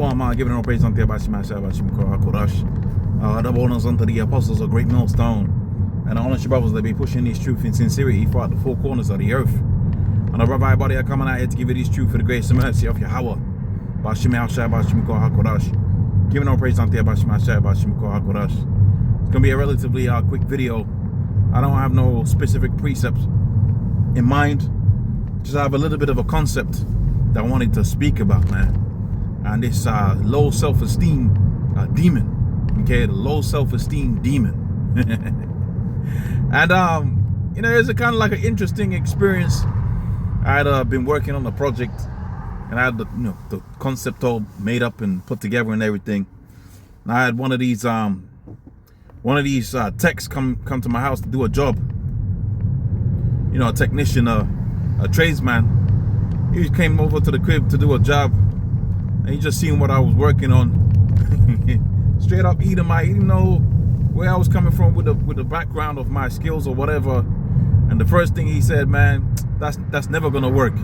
Shalom, giving all praise unto Abashim Hashem Korash. Double honors unto the apostles of Great Millstone. And I honor your brothers that be pushing this truth in sincerity throughout the four corners of the earth. And I brother everybody are coming out here to give you this truth for the grace and mercy of Yahweh. Bashim Hashem Korash. Giving all praise unto Abashim Hashem Korash. It's gonna be a relatively quick video. I don't have no specific precepts in mind. Just have a little bit of a concept that I wanted to speak about, man. And this low self-esteem demon. Okay, the low self-esteem demon. And it's a kind of like an interesting experience. I had been working on a project, and I had the concept all made up and put together and everything. And I had one of these techs come to my house to do a job. A technician, a tradesman. He came over to the crib to do a job, and he just seen what I was working on. Straight up Edomite. He didn't know where I was coming from with the background of my skills or whatever. And the first thing he said, man, that's never gonna work.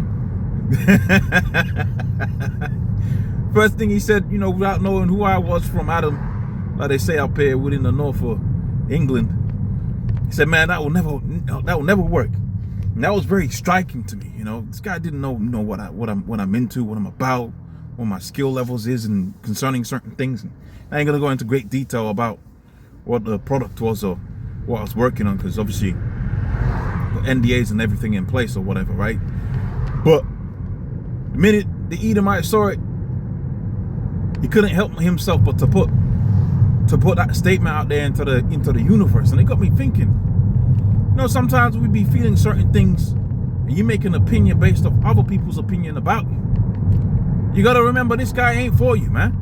First thing he said, without knowing who I was from Adam, like they say up here within the north of England, he said, man, that will never work. And that was very striking to me. This guy didn't know what I'm into, what I'm about, what my skill levels is, and concerning certain things. And I ain't gonna go into great detail about what the product was or what I was working on, because obviously the NDAs and everything in place or whatever, right? But the minute the Edomite saw it, he couldn't help himself but to put that statement out there into the universe. And it got me thinking. Sometimes we be feeling certain things, and you make an opinion based off other people's opinion about you. You gotta remember, this guy ain't for you, man.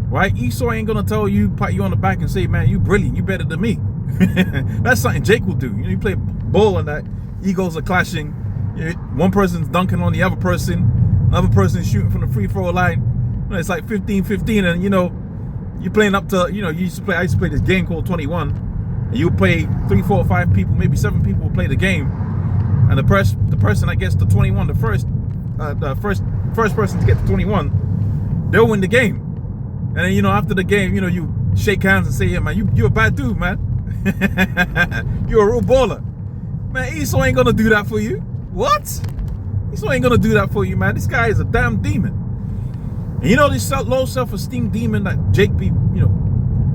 Right? Esau ain't gonna tell you, pat you on the back and say, man, you brilliant, you better than me. That's something Jake will do. You play ball and that egos are clashing. One person's dunking on the other person, another person's shooting from the free throw line. It's like 15-15, and you're playing up to, I used to play this game called 21. And you play 3, 4, 5 people, maybe 7 people will play the game, and the person that gets to 21, the first person to get to 21, they'll win the game. And then after the game, you shake hands and say, yeah, man, you're a bad dude, man. You're a real baller, man. Esau ain't gonna do that for you. What? Esau ain't gonna do that for you, man. This guy is a damn demon. And this low self-esteem demon that Jake be,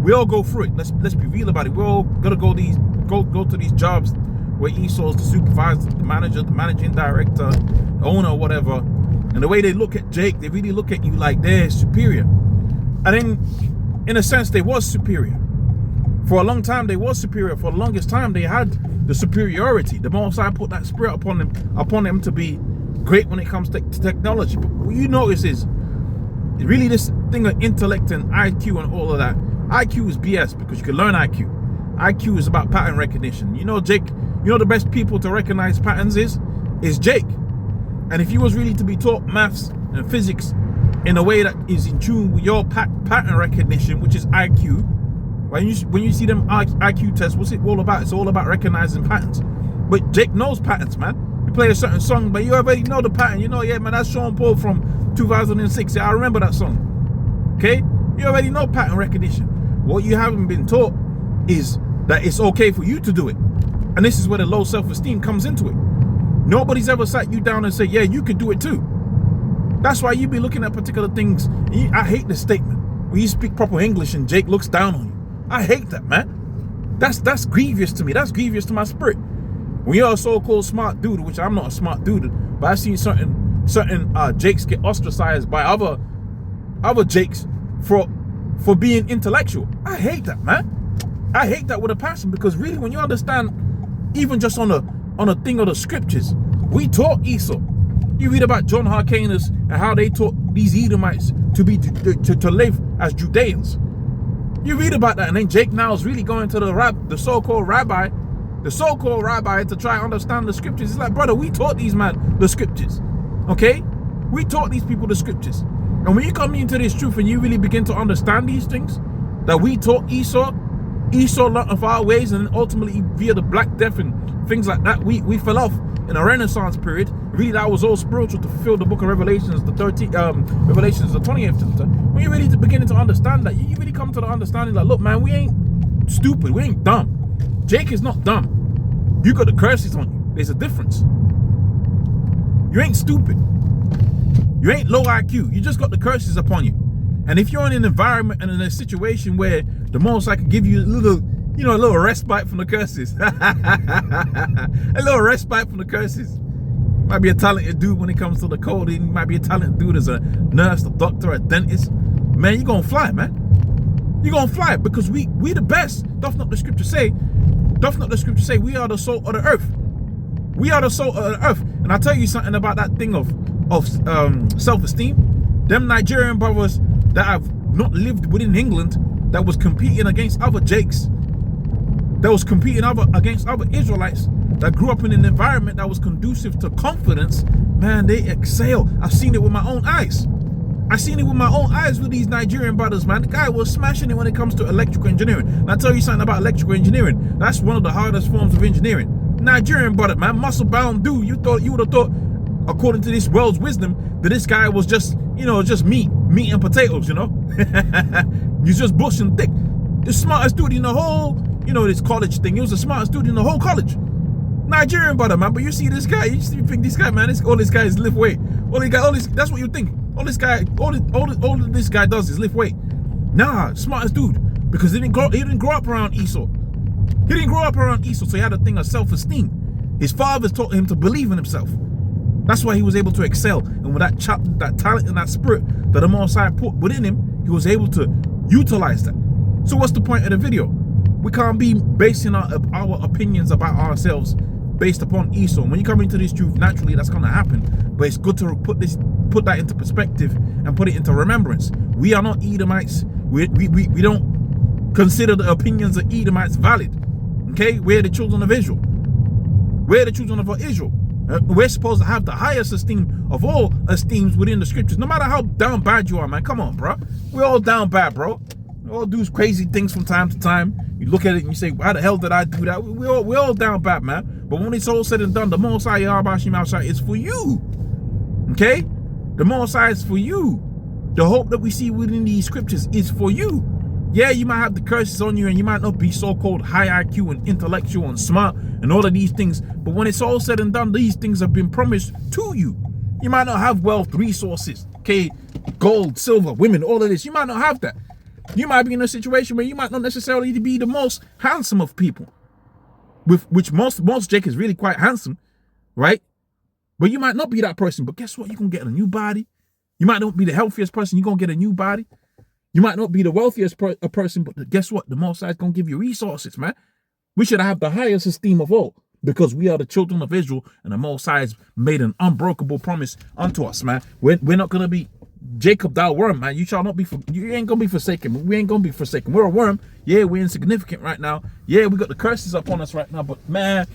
we all go through it. Let's be real about it. We're all gonna go to these jobs where Esau's the supervisor, the manager, the managing director, the owner, or whatever. And the way they look at Jake, they really look at you like they're superior. And then, in a sense, they was superior. For a long time, they was superior. For the longest time, they had the superiority. The Most High put that spirit upon them to be great when it comes to technology. But what you notice is really this thing of intellect and IQ and all of that. IQ is BS, because you can learn IQ. IQ is about pattern recognition. Jake, the best people to recognize patterns is Jake. And if you was really to be taught maths and physics in a way that is in tune with your pattern recognition, which is IQ, when you see them IQ tests, what's it all about? It's all about recognizing patterns. But Jake knows patterns, man. You play a certain song, but you already know the pattern. Yeah, man, that's Sean Paul from 2006. Yeah, I remember that song. Okay? You already know pattern recognition. What you haven't been taught is that it's okay for you to do it. And this is where the low self-esteem comes into it. Nobody's ever sat you down and said, yeah, you can do it too. That's why you be looking at particular things. I hate this statement. When you speak proper English and Jake looks down on you. I hate that, man. That's grievous to me. That's grievous to my spirit. When you're a so-called smart dude, which I'm not a smart dude, but I've seen certain Jakes get ostracized by other Jakes for being intellectual. I hate that, man. I hate that with a passion, because really, when you understand, even just on a thing of the scriptures, we taught Esau. You read about John Hyrcanus and how they taught these Edomites to live as Judeans. You read about that, and then Jake now is really going to the so-called rabbi to try and understand the scriptures. It's like, brother, we taught these men the scriptures. Okay? We taught these people the scriptures. And when you come into this truth and you really begin to understand these things that we taught Esau learned of our ways, and ultimately via the Black Death and things like that. We fell off in a Renaissance period. Really, that was all spiritual to fulfill the book of Revelations, the 20th chapter. When you really beginning to understand that, you really come to the understanding that, look, man, we ain't stupid, we ain't dumb. Jake is not dumb. You got the curses on you. There's a difference. You ain't stupid. You ain't low IQ. You just got the curses upon you. And if you're in an environment and in a situation where the Most High can give you a little, you know, a little respite from the curses. A little respite from the curses. You might be a talented dude when it comes to the coding. You might be a talented dude as a nurse, a doctor, a dentist. Man, you're going to fly, man. You're going to fly because we the best. Doth not the scripture say? Doth not the scripture say we are the salt of the earth? We are the salt of the earth. And I'll tell you something about that thing of self-esteem. Them Nigerian brothers that have not lived within England, that was competing against other Jakes, that was competing against other Israelites, that grew up in an environment that was conducive to confidence, man, they excel. I've seen it with my own eyes. I've seen it with my own eyes with these Nigerian brothers, man. The guy was smashing it when it comes to electrical engineering. And I'll tell you something about electrical engineering. That's one of the hardest forms of engineering. Nigerian brother, man, muscle-bound dude. You would have thought, according to this world's wisdom, that this guy was just, you know, just meat and potatoes, you know. He's just bush and thick. The smartest dude in the whole, you know, this college thing. He was the smartest dude in the whole college. Nigerian brother, man. But you see this guy, you think this guy, man, all this guy is lift weight. That's what you think. All this guy does is lift weight. Nah, smartest dude. Because he didn't grow up around Esau. He didn't grow up around Esau, so he had a thing of self-esteem. His fathers taught him to believe in himself. That's why he was able to excel. And with that talent and that spirit that the Most High put within him, he was able to utilize that. So what's the point of the video? We can't be basing our opinions about ourselves based upon Esau. When you come into this truth, naturally that's going to happen. But it's good to put that into perspective and put it into remembrance. We are not Edomites. We don't consider the opinions of Edomites valid. Okay? We're the children of Israel. We're the children of Israel. We're supposed to have the highest esteem of all esteems within the scriptures. No matter how down bad you are, man. Come on, bro. We're all down bad, bro. We all do crazy things from time to time. You look at it and you say, how the hell did I do that? We're all down bad, man. But when it's all said and done, the Most High is for you. Okay? The Most High is for you. The hope that we see within these scriptures is for you. Yeah, you might have the curses on you and you might not be so-called high IQ and intellectual and smart and all of these things. But when it's all said and done, these things have been promised to you. You might not have wealth, resources, okay, gold, silver, women, all of this. You might not have that. You might be in a situation where you might not necessarily be the most handsome of people. With which most Jake is really quite handsome, right? But you might not be that person. But guess what? You're going to get a new body. You might not be the healthiest person. You're going to get a new body. You might not be the wealthiest person, but guess what? The Most High is going to give you resources, man. We should have the highest esteem of all because we are the children of Israel and the Most High has made an unbreakable promise unto us, man. We're not going to be Jacob, thou worm, man. You shall not be, you ain't going to be forsaken. We ain't going to be forsaken. We're a worm. Yeah, we're insignificant right now. Yeah, we got the curses upon us right now, but man,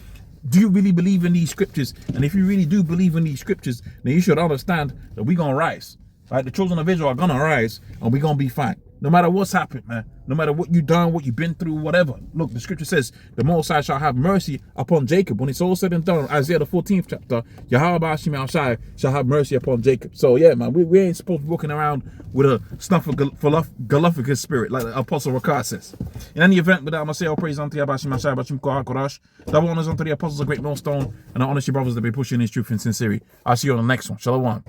do you really believe in these scriptures? And if you really do believe in these scriptures, then you should understand that we're going to rise. Right, the children of Israel are gonna rise and we're gonna be fine. No matter what's happened, man. No matter what you've done, what you've been through, whatever. Look, the scripture says the Most High shall have mercy upon Jacob. When it's all said and done, Isaiah the 14th chapter, Yahweh shall have mercy upon Jacob. So yeah, man, we ain't supposed to be walking around with a snuff of Galapagos spirit, like the Apostle Rakar says. In any event, with that, I'm gonna say all praise unto Yahweh Shai, Bashim Korash. Double honors unto the apostles of great millstone, and I honor you brothers that be pushing this truth in sincerity. I'll see you on the next one. Shalom.